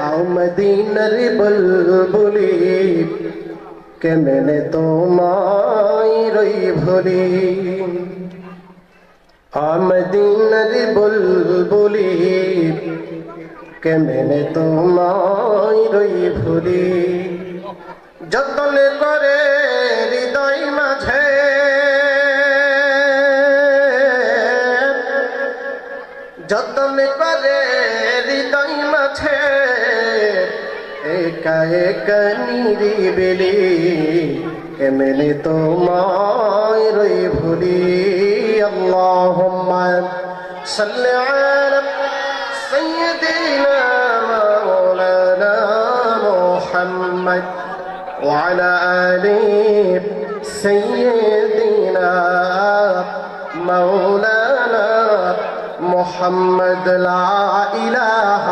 आओ मदीनार बुलबुली केमने तोमाय रई भुली आओ मदीनार बुलबुली केमने तोमाय रई भुली যতন করে হৃদয় মাঝে যতন করে হৃদয় মাঝে একা একা নিরিবিলি কেমনে তোমায় রই ভুলি আল্লাহুম্মা সাল্লি আলা সাইয়্যিদিনা মাওলানা মুহাম্মদ وعلى آل سيدنا مولانا محمد لا إله